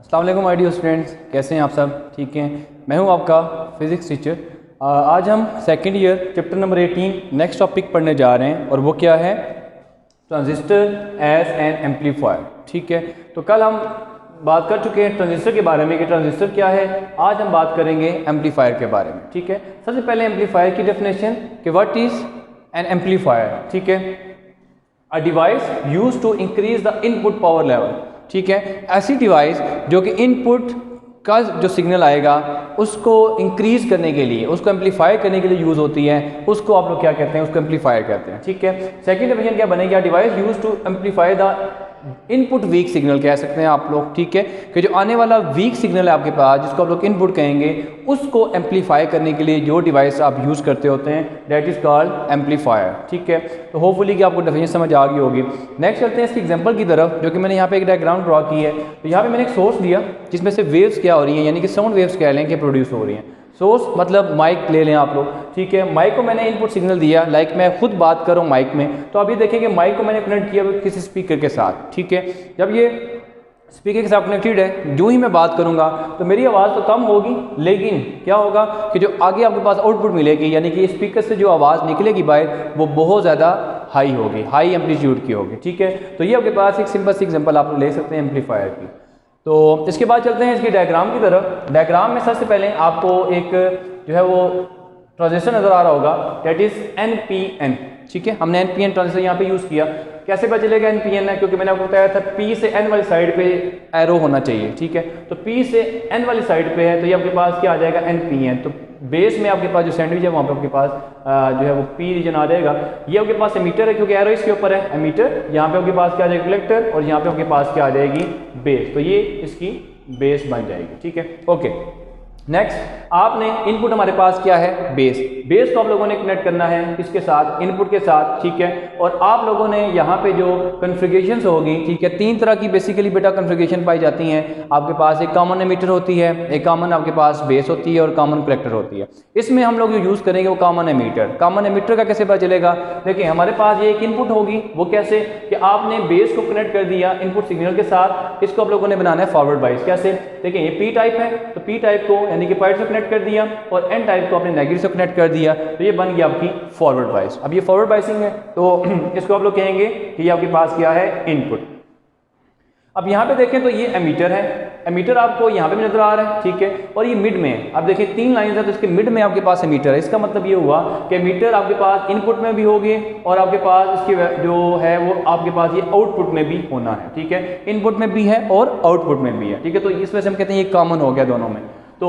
अस्सलाम वालेकुम my dear students, कैसे हैं आप सब? ठीक हैं। मैं हूं आपका फ़िज़िक्स टीचर। आज हम second year chapter number 18 next topic पढ़ने जा रहे हैं और वो क्या है? Transistor as an amplifier. ठीक है, तो कल हम बात कर चुके हैं ट्रांजिस्टर के बारे में कि ट्रांजिस्टर क्या है। आज हम बात करेंगे एम्पलीफायर के बारे में। ठीक है, सबसे पहले एम्पलीफायर की डेफिनेशन कि व्हाट इज़ एन एम्पलीफायर। ठीक है, a device use to increase the input power level. ठीक है, ऐसी डिवाइस जो कि इनपुट का जो सिग्नल आएगा उसको इंक्रीज करने के लिए, उसको एम्पलीफाई करने के लिए यूज़ होती है, उसको आप लोग क्या कहते हैं? उसको एम्पलीफायर कहते हैं। ठीक है, सेकंड डिवीजन क्या बनेगा? Device use to amplify the input weak signal कह सकते हैं आप लोग। ठीक है, कि जो आने वाला वीक सिग्नल है आपके पास, जिसको आप लोग इनपुट कहेंगे, उसको एम्पलीफाई करने के लिए जो डिवाइस आप यूज़ करते होते हैं दैट इज़ कॉल्ड एम्पलीफायर। ठीक है, तो होपफुली कि आपको डेफिनेशन समझ आ गई होगी। नेक्स्ट चलते हैं इसकी एग्जांपल की तरफ, जो कि मैंने यहाँ पे एक डायग्राम ड्रॉ की है। तो यहाँ पे मैंने एक सोर्स दिया जिसमें से वेव्स क्या हो रही हैं, यानी कि साउंड वेव्स कह लें कि प्रोड्यूस हो रही हैं। सोर्स मतलब माइक ले लें आप लोग। ठीक है, माइक को मैंने इनपुट सिग्नल दिया, लाइक मैं खुद बात कर रहा हूँ माइक में, तो अभी देखें कि माइक को मैंने कनेक्ट किया किसी स्पीकर के साथ। ठीक है, जब ये स्पीकर के साथ कनेक्टेड है, जो ही मैं बात करूंगा तो मेरी आवाज़ तो कम होगी, लेकिन क्या होगा कि जो आगे आपके पास आउटपुट मिलेगी, यानी कि स्पीकर से जो आवाज़ निकलेगी बाहर, वो बहुत ज़्यादा हाई होगी, हाई एम्पलीट्यूड की होगी। ठीक है, तो ये आपके पास एक सिंपल सी एग्जांपल आप ले सकते हैं एम्पलीफायर की। तो इसके बाद चलते हैं इसकी डायग्राम की तरफ। डायग्राम में सबसे पहले आपको एक जो है वो ट्रांजिस्टर नज़र आ रहा होगा, दैट इज़ NPN। ठीक है, हमने NPN ट्रांजिस्टर यहाँ पे यूज़ किया। कैसे पता चलेगा NPN है? क्योंकि मैंने आपको बताया था P से N वाली साइड पे एरो होना चाहिए। ठीक है, तो P से N वाली साइड पे है, तो ये आपके पास क्या आ जाएगा? NPN। तो बेस में आपके पास जो सैंडविच है वहाँ पे आपके पास जो है वो P रीजन आ जाएगा। ये आपके पास एमीटर है, क्योंकि एरो इसके ऊपर है एमीटर। यहाँ पे आपके पास क्या आ जाएगा? कलेक्टर। और यहाँ पे आपके पास क्या आ जाएगी? बेस। तो ये इसकी बेस बन जाएगी। ठीक है, ओके। नेक्स्ट, आपने इनपुट हमारे पास क्या है? बेस। बेस को आप लोगों ने कनेक्ट करना है इसके साथ, इनपुट के साथ। ठीक है, और आप लोगों ने यहाँ पे जो कन्फिगरेशंस होगी, ठीक है, 3 तरह की बेसिकली बेटा कन्फिगरेशन पाई जाती हैं। आपके पास एक कॉमन एमीटर होती है, एक कॉमन आपके पास बेस होती है और कॉमन कलेक्टर होती है। इसमें हम लोग जो यूज़ करेंगे वो कॉमन एमीटर। कॉमन एमीटर का कैसे पता चलेगा? देखिए, हमारे पास ये एक इनपुट होगी, वो कैसे कि आपने बेस को कनेक्ट कर दिया इनपुट सिग्नल के साथ। इसको आप लोगों ने बनाना है फॉरवर्ड बाइस। कैसे? देखिए, ये P टाइप है, तो P टाइप को यानी कि पॉजिटिव से कनेक्ट कर दिया और N टाइप को आपने नेगेटिव से कनेक्ट कर दिया, तो ये बन गया आपकी फॉरवर्ड बाइस। अब ये फॉरवर्ड बाइसिंग है, तो इसको आप लोग कहेंगे कि ये आपके पास क्या है? इनपुट। अब यहाँ पे देखें तो ये एमीटर है, एमीटर आपको यहाँ पे भी नजर आ रहा है। ठीक है, और ये मिड में है। अब देखिए 3 लाइन है, तो इसके मिड में आपके पास एमीटर है। इसका मतलब ये हुआ कि एमीटर आपके पास इनपुट में भी होगी और आपके पास इसकी जो है वो आपके पास ये आउटपुट में भी होना है। ठीक है, इनपुट में भी है और आउटपुट में भी है। ठीक है, तो इस वजह से हम कहते हैं ये कॉमन हो गया दोनों में। तो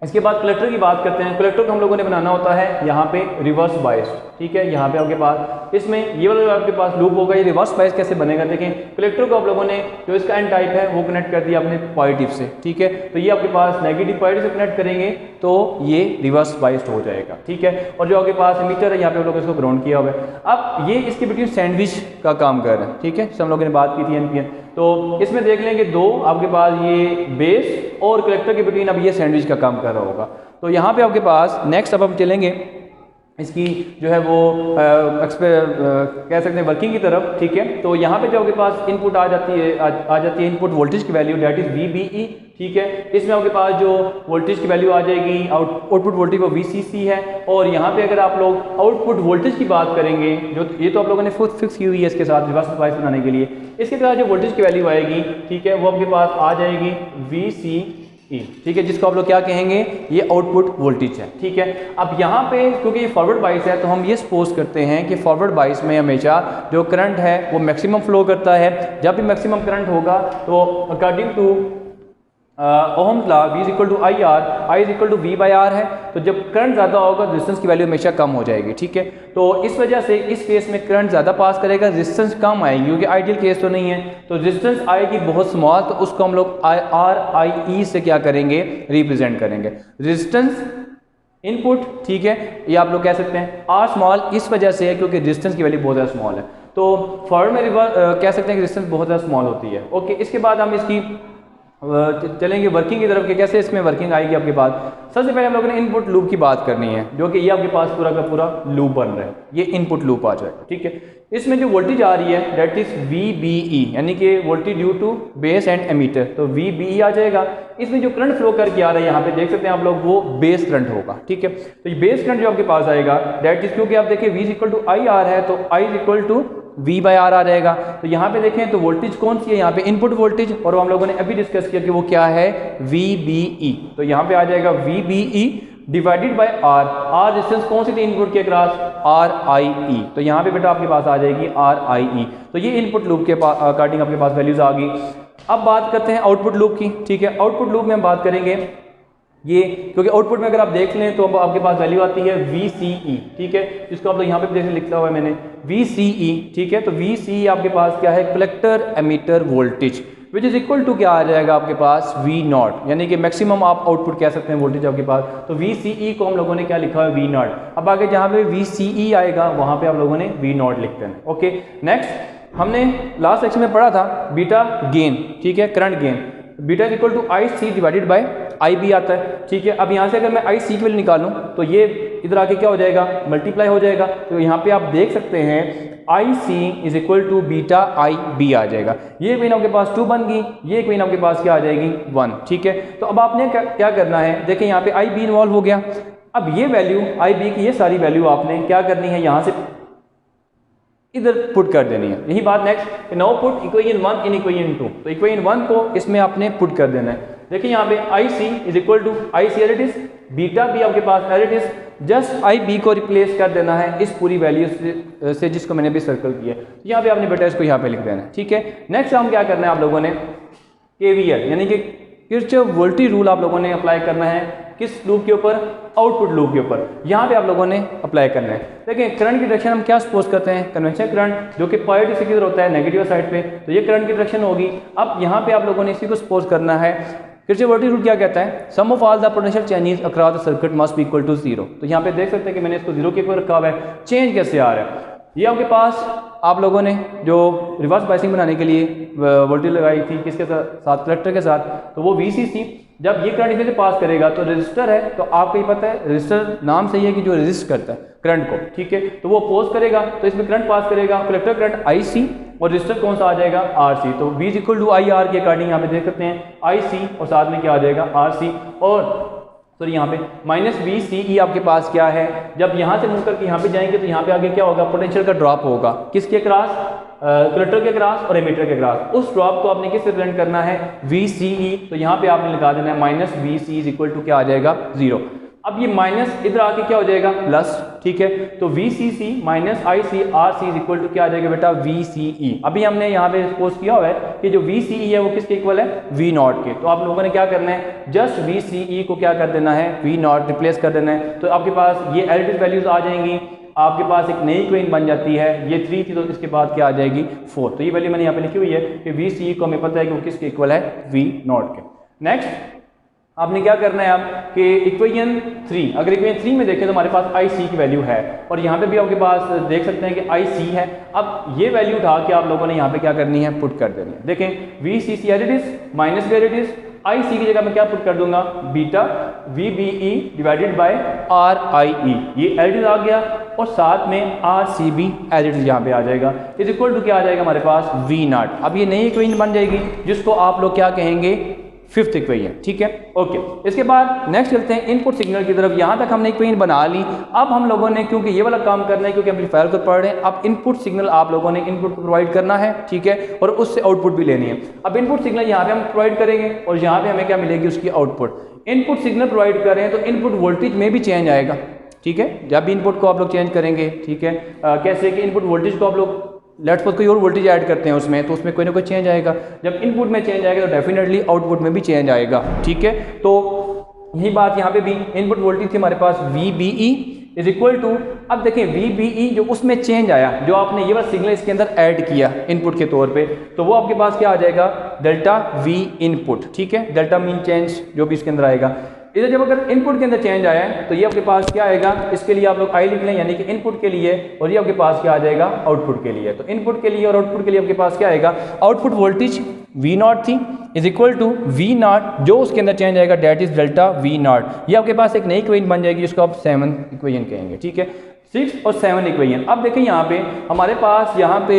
इसके बाद कलेक्टर की बात करते हैं। कलेक्टर को हम लोगों ने बनाना होता है यहाँ पे रिवर्स बायस। ठीक है, यहाँ पे आपके पास इसमें ये वाला आपके पास लूप होगा। ये रिवर्स बायस कैसे बनेगा? देखें, कलेक्टर को आप लोगों ने जो इसका एन टाइप है वो कनेक्ट कर दिया अपने पॉजिटिव से। ठीक है, तो ये आपके पास नेगेटिव पॉजिटिव से कनेक्ट करेंगे तो ये रिवर्स बायस्ड हो जाएगा। ठीक है, और जो आपके पास मीटर है यहाँ पे आप लोग इसको ग्राउंड किया हुआ है। अब ये इसके बिटवीन सैंडविच का काम कर रहे हैं। ठीक है, हम लोगों ने बात की थी NPN। तो इसमें देख लेंगे 2 आपके पास ये बेस और कलेक्टर के बिटवीन अब ये सैंडविच का काम कर रहा होगा। तो यहाँ पे आपके पास नेक्स्ट अब हम चलेंगे इसकी जो है वो कह सकते हैं वर्किंग की तरफ। ठीक है, तो यहाँ पे जो आपके पास इनपुट आ जाती है इनपुट वोल्टेज की वैल्यू, दैट इज VBE। ठीक है, इसमें आपके पास जो वोल्टेज की वैल्यू आ जाएगी, आउटपुट वोल्टेज वो VCC है। और यहाँ पे अगर आप लोग आउटपुट वोल्टेज की बात करेंगे, जो ये तो आप लोगों ने खुद फिक्स की हुई है इसके साथ रिवर्स बायस बनाने के लिए, इसके साथ जो वोल्टेज की वैल्यू आएगी, ठीक है, वो आपके पास आ जाएगी VCE। ठीक है, जिसको आप लोग क्या कहेंगे? ये आउटपुट वोल्टेज है। ठीक है, अब यहाँ पे क्योंकि ये फॉरवर्ड बाइस है, तो हम ये सपोज करते हैं कि फॉरवर्ड बाइस में हमेशा जो करंट है वो मैक्सिमम फ्लो करता है। जब भी मैक्सिमम करंट होगा तो according to Ohm's law V equal to IR, I equal to V/R है। तो जब करंट ज़्यादा होगा रेजिस्टेंस की वैल्यू हमेशा कम हो जाएगी। ठीक है, तो इस वजह से इस केस में करंट ज़्यादा पास करेगा, रेजिस्टेंस कम आएगी, क्योंकि आइडियल केस तो नहीं है। तो रेजिस्टेंस आएगी बहुत स्मॉल, तो उसको हम लोग RIE से क्या करेंगे? रिप्रेजेंट करेंगे रेजिस्टेंस इनपुट। ठीक है, ये आप लोग कह सकते हैं R स्मॉल इस वजह से है क्योंकि रेजिस्टेंस की वैल्यू बहुत ज़्यादा स्मॉल है। तो फॉरवर्ड में कह सकते हैं कि रेजिस्टेंस बहुत ज़्यादा स्मॉल होती है। ओके, इसके बाद हम इसकी चलेंगे वर्किंग की तरफ कि कैसे इसमें वर्किंग आएगी आपके पास। सबसे पहले हम लोगों ने इनपुट लूप की बात करनी है, जो कि ये आपके पास पूरा का पूरा लूप बन रहा है, ये इनपुट लूप आ जाएगा। ठीक है, इसमें जो वोल्टेज आ रही है दैट इज VBE, यानी कि voltage due to base and emitter, तो VBE आ जाएगा। इसमें जो करंट फ्लो करके आ रहा है यहाँ पे देख सकते हैं आप लोग, वो बेस करंट होगा। ठीक है, तो ये बेस करंट जो आपके पास आएगा दैट इज, क्योंकि आप देखिए V इक्वल टू IR है तो I इक्वल टू V/R आ जाएगा। तो यहाँ पे देखें तो वोल्टेज कौन सी है, यहाँ पे इनपुट वोल्टेज, और वो हम लोगों ने अभी डिस्कस किया कि वो क्या है, VBE। तो यहाँ पे आ जाएगा VBE divided bye R resistance कौन सी थी इनपुट के क्रॉस, RIE। तो यहाँ पे बेटा आपके पास आ जाएगी RIE। तो ये इनपुट लूप के अकॉर्डिंग आपके पास वैल्यूज आ गई। अब बात करते हैं आउटपुट लूप की। ठीक है, आउटपुट लूप में हम बात करेंगे ये, क्योंकि आउटपुट में अगर आप देख लें तो आपके पास वैल्यू आती है VCE। ठीक है, जिसको आप लोग यहाँ पे देख लिखा हुआ है मैंने VCE। ठीक है, तो VCE आपके पास क्या है, collector emitter voltage, which is equal to क्या आ जाएगा आपके पास V0, यानी कि मैक्सिमम आप आउटपुट कह सकते हैं वोल्टेज आपके पास। तो VCE को हम लोगों ने क्या लिखा है, V0। अब आगे जहाँ पे VCE आएगा वहाँ पे आप लोगों ने V0 लिख देना। ओके, नेक्स्ट हमने लास्ट सेक्शन में पढ़ा था बीटा गेन। ठीक है, current gain beta is equal to IC divided by IB आता है। ठीक है, अब यहाँ से अगर मैं IC की वैल्यू निकालूं तो ये इधर आके क्या हो जाएगा, मल्टीप्लाई हो जाएगा। तो यहाँ पे आप देख सकते हैं IC is equal to beta IB आ जाएगा। ये इक्वेशन आपके पास 2 बन गई, ये इक्वेशन आपके पास क्या आ जाएगी 1। ठीक है, तो अब आपने क्या करना है, देखें यहाँ पे IB इन्वॉल्व हो गया। अब ये वैल्यू IB की ये सारी वैल्यू आपने क्या करनी है, यहाँ से इधर पुट कर देनी है। यही बात next, now put equation 1 in equation 2। तो इक्वेशन 1 को इसमें आपने पुट कर देना है। देखिए यहाँ पे IC is equal to IC as it is, beta भी आपके पास as it is, just IB को रिप्लेस कर देना है इस पूरी वैल्यू से जिसको मैंने अभी सर्कल किया है। तो यहाँ पे आपने बेटा इसको यहाँ पे लिख देना है। ठीक है, नेक्स्ट हम क्या करना है, आप लोगों ने KVL यानी कि किरचॉफ वोल्टेज रूल आप लोगों ने अप्लाई करना है किस लूप के ऊपर, आउटपुट लूप के ऊपर। यहाँ पे आप लोगों ने अप्लाई करना है। देखिए करंट की डायरेक्शन हम क्या सपोज करते हैं, कन्वेंशनल करंट जो कि पॉजिटिव से किधर होता है, नेगेटिव साइड पे, तो ये करंट की डायरेक्शन होगी। अब यहाँ पे आप लोगों ने इसी को सपोज करना है। किरचॉफ वोल्टेज रूल क्या कहता है, sum of all the potential changes across the circuit must be equal to 0। तो यहाँ पे देख सकते हैं कि मैंने इसको 0 के ऊपर रखा हुआ है। चेंज कैसे आ रहा है, ये आपके पास आप लोगों ने जो रिवर्स बायसिंग बनाने के लिए वोल्टेज लगाई थी किसके साथ, कलेक्टर के साथ, तो वो VCC। जब ये करंट इसे पास करेगा तो रजिस्टर है, तो आपको ये पता है रजिस्टर नाम से ही है कि जो रजिस्ट करता है करंट को। ठीक है, तो वो अपोज करेगा तो इसमें करंट पास करेगा, कलेक्टर करंट IC और रजिस्टर कौन सा आ जाएगा RC। तो V is equal to IR के अकॉर्डिंग यहाँ पे देख सकते हैं IC और साथ में क्या आ जाएगा RC, और सॉरी यहाँ पे माइनस VCE आपके पास क्या है। जब यहाँ से मूव करके यहाँ पे जाएंगे तो यहाँ पे आगे क्या होगा, पोटेंशियल का ड्रॉप होगा किसके क्रॉस, कलेक्टर के क्रॉस और एमीटर के क्रॉस। उस ड्रॉप को आपने किससे रिप्रेजेंट करना है, VCE। तो यहाँ पे आपने लगा देना है minus VCE is equal to क्या आ जाएगा 0। अब ये माइनस इधर आके क्या हो जाएगा प्लस। ठीक है, तो VCC minus IC RC is equal to क्या आ जाएगा बेटा VCE। अभी हमने यहाँ पे सपोज किया हुआ है कि जो VCE है वो किसके इक्वल है, V0 के। तो आप लोगों ने क्या करना है, जस्ट VCE को क्या कर देना है, V0 रिप्लेस कर देना है। तो आपके पास ये एडिटिव वैल्यूज आ जाएंगी, आपके पास एक नई इक्वेशन बन जाती है। ये 3 थी तो इसके बाद क्या आ जाएगी 4। तो ये वैल्यू मैंने यहाँ पे लिखी हुई है कि VCE को हमें पता है कि वो किसके इक्वल है, V0 के। नेक्स्ट आपने क्या करना है आप कि इक्वेशन 3, अगर इक्वेशन 3 में देखें तो हमारे पास IC की वैल्यू है, और यहाँ पे भी आपके पास देख सकते हैं कि IC है। अब ये वैल्यू उठा के आप लोगों ने यहाँ पे क्या करनी है, पुट कर देनी है। देखें VCC as it is minus as it is, IC की जगह मैं क्या पुट कर दूंगा, beta VBE divided by RIE, ये एज इट इज आ गया, और साथ में RCB एज इट इज यहाँ पे आ जाएगा, इज इक्वल टू क्या आ जाएगा हमारे पास V0। अब ये नई इक्वेशन बन जाएगी जिसको आप लोग क्या कहेंगे, 5th इक्वेशन। ठीक है, ओके। इसके बाद नेक्स्ट चलते हैं इनपुट सिग्नल की तरफ। यहाँ तक हमने इक्वेशन बना ली। अब हम लोगों ने क्योंकि ये वाला काम करना है, क्योंकि एम्पलीफायर को पढ़ रहे हैं, अब इनपुट सिग्नल आप लोगों ने इनपुट प्रोवाइड करना है। ठीक है, और उससे आउटपुट भी लेनी है। अब इनपुट सिग्नल यहाँ पे हम प्रोवाइड करेंगे और यहाँ पे हमें क्या मिलेगी, उसकी आउटपुट। इनपुट सिग्नल प्रोवाइड कर रहे हैं तो इनपुट वोल्टेज में भी चेंज आएगा। ठीक है, जब भी इनपुट को आप लोग चेंज करेंगे, ठीक है, कैसे कि इनपुट वोल्टेज को आप लोग लेट्स सपोज कोई और वोल्टेज ऐड करते हैं उसमें, तो उसमें कोई ना कोई चेंज आएगा। जब इनपुट में चेंज आएगा तो डेफिनेटली आउटपुट में भी चेंज आएगा। ठीक है, तो यही बात यहाँ पे भी इनपुट वोल्टेज थी हमारे पास VBE इज इक्वल टू, अब देखें VBE जो उसमें चेंज आया, जो आपने ये वाला सिग्नल इसके अंदर ऐड किया इनपुट के तौर पे, तो वो आपके पास क्या आ जाएगा, डेल्टा V इनपुट। ठीक है, डेल्टा मीन चेंज जो भी इसके अंदर आएगा। इधर जब अगर इनपुट के अंदर चेंज आया है तो ये आपके पास क्या आएगा, इसके लिए आप लोग I लिख लें, यानी कि इनपुट के लिए, और ये आपके पास क्या आ जाएगा, आउटपुट के लिए। तो इनपुट के लिए और आउटपुट के लिए आपके पास क्या आएगा, आउटपुट वोल्टेज वी नॉट थी is equal to V naught जो उसके अंदर चेंज आएगा that is delta V naught. ये आपके पास एक नई इक्वेशन बन जाएगी जिसको आप 7 इक्वेशन कहेंगे, ठीक है, 6 और 7 इक्वेशन। अब देखें यहाँ पे हमारे पास यहाँ पे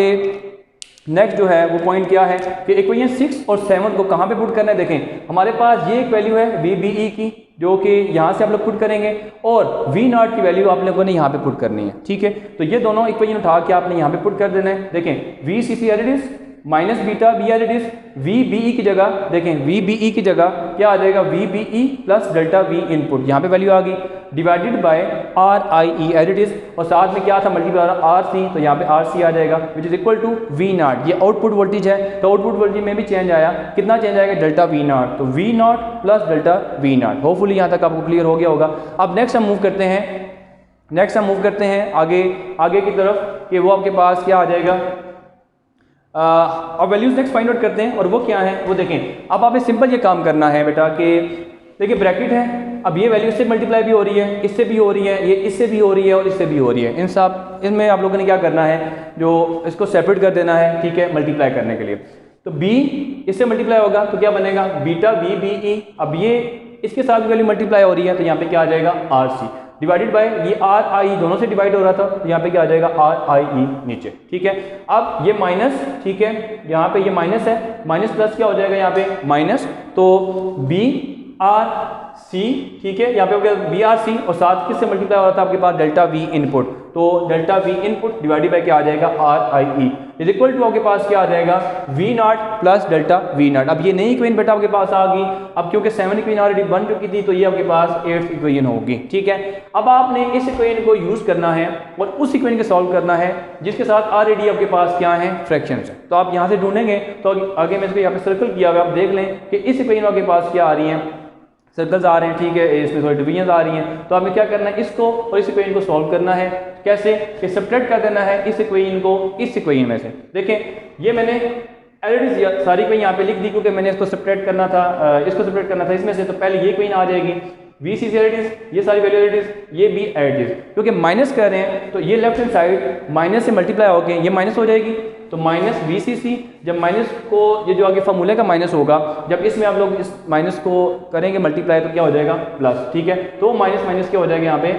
नेक्स्ट जो है वो पॉइंट क्या है कि इक्वेशन 6 और 7 को कहाँ पे पुट करना है। देखें हमारे पास ये एक वैल्यू है वी बी ई की जो कि यहाँ से आप लोग पुट करेंगे और वी नॉट की वैल्यू आप लोगों ने यहाँ पे पुट करनी है, ठीक है। तो ये दोनों इक्वेशन उठा के आपने यहाँ पे पुट कर देना है। देखें V C C as it is minus beta B R it is V B E की जगह देखें वी बी ई की जगह क्या आ जाएगा V B E plus delta V input, यहाँ पे वैल्यू आ गई divided by R I E as it is और साथ में क्या था मल्टीप्लाई आर सी, तो यहाँ पे आर सी आ जाएगा which is equal to V naught. ये आउटपुट वोल्टेज है तो आउटपुट वोल्टेज में भी चेंज आया, कितना चेंज आएगा डेल्टा वी नॉट, तो V naught plus delta V naught. Hopefully यहाँ तक आपको क्लियर हो गया होगा। अब नेक्स्ट हम मूव करते हैं आगे की तरफ कि वो आपके पास क्या आ जाएगा। अब वैल्यूज नेक्स्ट फाइंड आउट करते हैं और वो क्या है वो देखें। अब आपने सिंपल ये काम करना है बेटा कि देखिए ब्रैकेट है, अब ये वैल्यू इससे मल्टीप्लाई भी हो रही है, इससे भी हो रही है, ये इससे भी हो रही है और इससे भी हो रही है। इनमें आप लोगों ने क्या करना है जो इसको सेपरेट कर देना है, ठीक है, मल्टीप्लाई करने के लिए। तो b इससे मल्टीप्लाई होगा तो क्या बनेगा बीटा बी बी ई। अब ये इसके साथ वैल्यू मल्टीप्लाई हो रही है तो यहाँ पे क्या आ जाएगा आर सी डिवाइडेड बाय ये आर आई दोनों से डिवाइड हो रहा था तो यहाँ पे क्या आ जाएगा आर आई ई नीचे, ठीक है। अब ये माइनस, ठीक है, यहाँ पे ये माइनस है, माइनस प्लस क्या हो जाएगा यहाँ पे माइनस, तो बी आर सी, ठीक है, यहाँ पे हो गया बी आर सी और साथ किससे मल्टीप्लाई हो रहा था आपके पास डेल्टा वी इनपुट, तो delta V input divided by क्या आ जाएगा R I E is equal to आपके पास क्या आ जाएगा V naught plus delta V naught. अब ये नई इक्वेशन बेटा आपके पास आ गई। अब क्योंकि 7 इक्वेशन ऑलरेडी बन चुकी थी तो ये आपके पास 8th इक्वेशन होगी, ठीक है। अब आपने इस इक्वेशन को यूज करना है और उस इक्वेशन को सॉल्व करना है जिसके साथ ऑलरेडी आपके पास क्या है फ्रैक्शंस है। तो आप यहाँ से ढूंढेंगे तो आगे मैं इसको यहाँ पे सर्कल किया हुआ आप देख लें कि इस इक्वेशन आपके पास क्या आ रही है, सर्कल्स आ रहे हैं, ठीक है, इसमें थोड़ी डिवीजन आ रही हैं। तो हमें क्या करना है इसको और इस इक्वेशन को सॉल्व करना है। कैसे कि सब्ट्रैक्ट कर देना है इस इक्वेशन को इस इक्वेशन में से। देखें ये मैंने ऑलरेडी सारी इक्वेशन यहाँ पे लिख दी क्योंकि मैंने इसको सब्ट्रैक्ट करना था, इसको सब्ट्रैक्ट करना था इसमें से। तो पहले ये इक्वेशन आ जाएगी वी सी सी एडिस, ये सारी वैल्यू एडिस, ये बी एडिस, क्योंकि माइनस कर रहे हैं तो ये लेफ्ट हैंड साइड माइनस से मल्टीप्लाई होके ये माइनस हो जाएगी तो माइनस वी सी सी। जब माइनस को ये जो आगे फॉर्मूले का माइनस होगा जब इसमें आप लोग इस माइनस को करेंगे मल्टीप्लाई तो क्या हो जाएगा प्लस, ठीक है। तो माइनस माइनस क्या हो जाएगा यहाँ पे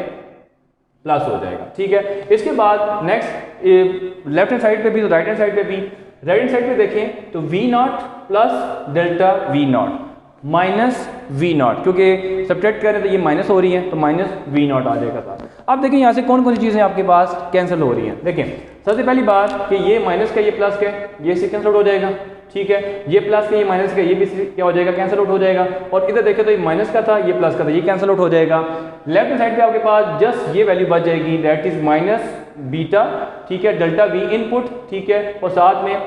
प्लस हो जाएगा, ठीक है। इसके बाद नेक्स्ट लेफ्ट हैंड साइड पे भी तो राइट हैंड साइड पे भी, राइट हैंड साइड पे देखें तो V naught plus delta V naught minus V naught, क्योंकि सब्ट्रैक्ट करें तो ये माइनस हो रही है तो माइनस वी नॉट आ जाएगा साथ। अब देखें यहाँ से कौन कौन सी चीज़ें आपके पास कैंसिल हो रही हैं। देखें सबसे पहली बात कि ये माइनस का ये प्लस का ये से कैंसिल आउट हो जाएगा, ठीक है। ये प्लस का ये माइनस का ये भी क्या हो जाएगा कैंसिल आउट हो जाएगा। और इधर देखें तो ये माइनस का था ये प्लस का था ये कैंसिल आउट हो जाएगा। लेफ्ट हैंड साइड पे आपके पास जस्ट ये वैल्यू बच जाएगी दैट इज माइनस बीटा, ठीक है, डेल्टा वी इनपुट, ठीक है, और साथ में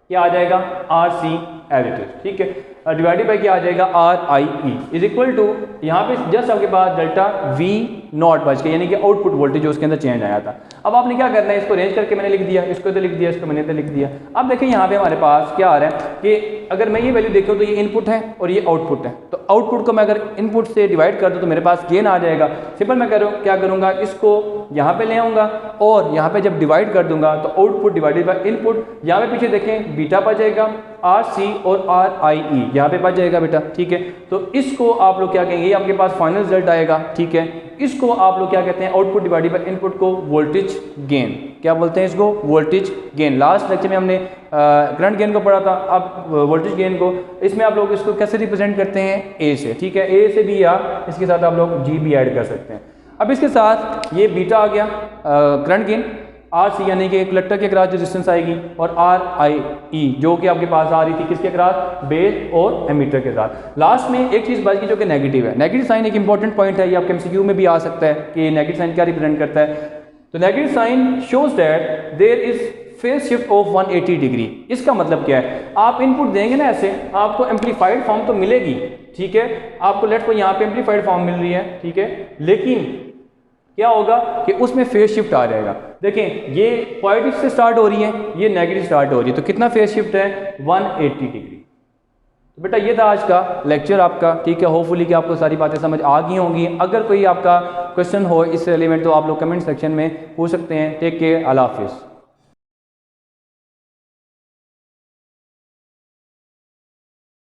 क्या आ जाएगा आर सी एडिटिव, ठीक है, डिवाइडेड बाय क्या आ जाएगा R I E is equal to यहाँ पे जस्ट आपके पास डेल्टा वी नॉट बच के यानी कि आउटपुट वोल्टेज जो उसके अंदर चेंज आया था। अब आपने क्या करना है इसको अरेंज करके मैंने लिख दिया, इसको इधर लिख दिया, इसको मैंने इधर लिख दिया। अब देखें यहाँ पे हमारे पास क्या आ रहा है कि अगर मैं ये वैल्यू देखूँ तो ये इनपुट है और ये आउटपुट है, तो आउटपुट को मैं अगर इनपुट से डिवाइड कर दूँ तो मेरे पास गेन आ जाएगा। सिंपल मैं क्या करूँगा इसको यहाँ पे ले आऊँगा और यहाँ पे जब डिवाइड कर दूंगा तो आउटपुट डिवाइडेड बाय इनपुट, यहाँ पे पीछे देखें बीटा बच जाएगा आर सी और आर आई ई यहाँ पे बच जाएगा बेटा, ठीक है। तो इसको आप लोग क्या कहेंगे ये आपके पास फाइनल रिजल्ट आएगा, ठीक है। इसको आप लोग क्या कहते हैं आउटपुट डिवाइडेड बाय इनपुट को वोल्टेज गेन, क्या बोलते हैं इसको वोल्टेज गेन। लास्ट लेक्चर में हमने करंट गेन को पढ़ा था, अब वोल्टेज गेन को इसमें आप लोग इसको कैसे रिप्रेजेंट करते हैं ए से, ठीक है, ए से भी या इसके साथ आप लोग जी भी ऐड कर सकते हैं। अब इसके साथ ये बीटा आ गया करंट गेन, आर सी यानी कि कलेक्टर के अक्रॉस रेजिस्टेंस आएगी और आर आई ई जो कि आपके पास आ रही थी किसके अक्रॉस बेस और एमीटर के साथ। लास्ट में एक चीज़ बच गई जो कि नेगेटिव है। नेगेटिव साइन एक इंपॉर्टेंट पॉइंट है, ये आपके एमसीक्यू में भी आ सकता है कि नेगेटिव साइन क्या रिप्रेजेंट करता है। तो negative sign shows that there is phase shift of 180 degree. इसका मतलब क्या है, आप इनपुट देंगे ना ऐसे आपको एम्पलीफाइड फॉर्म तो मिलेगी, ठीक है, आपको लेट को यहाँ पे एम्पलीफाइड फॉर्म मिल रही है, ठीक है, लेकिन क्या होगा कि उसमें फेज शिफ्ट आ जाएगा। देखें ये पॉजिटिव से स्टार्ट हो रही है, ये नेगेटिव स्टार्ट हो रही है, तो कितना फेज शिफ्ट है 180 डिग्री। तो बेटा ये था आज का लेक्चर आपका, ठीक है। होपफुली कि आपको सारी बातें समझ आ गई होंगी। अगर कोई आपका क्वेश्चन हो इस एलिमेंट तो आप लोग कमेंट सेक्शन में पूछ सकते हैं। टेक केयर, अल्लाह हाफिज़।